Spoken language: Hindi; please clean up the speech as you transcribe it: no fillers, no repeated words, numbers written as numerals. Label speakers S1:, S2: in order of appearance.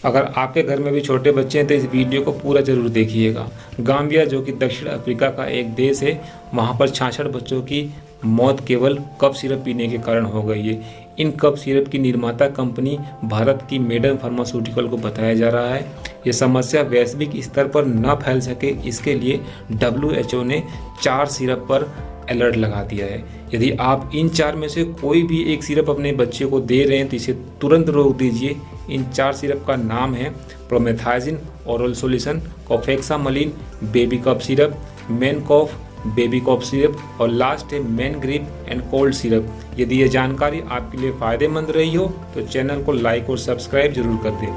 S1: अगर आपके घर में भी छोटे बच्चे हैं तो इस वीडियो को पूरा ज़रूर देखिएगा। गाम्बिया जो कि दक्षिण अफ्रीका का एक देश है, वहाँ पर 66 बच्चों की मौत केवल कफ सिरप पीने के कारण हो गई है। इन कफ सिरप की निर्माता कंपनी भारत की मेडन फार्मास्यूटिकल को बताया जा रहा है। ये समस्या वैश्विक स्तर पर न फैल सके, इसके लिए WHO ने 4 सिरप पर अलर्ट लगा दिया है। यदि आप इन 4 में से कोई भी एक सिरप अपने बच्चे को दे रहे हैं तो इसे तुरंत रोक दीजिए। इन 4 सिरप का नाम है प्रोमेथाजिन ओरल सॉल्यूशन, कोफेक्सामलिन बेबी कफ सिरप, मेन कॉफ बेबी कॉफ सिरप और लास्ट है मेन ग्रिप एंड कोल्ड सिरप। यदि ये जानकारी आपके लिए फ़ायदेमंद रही हो तो चैनल को लाइक और सब्सक्राइब जरूर कर दें।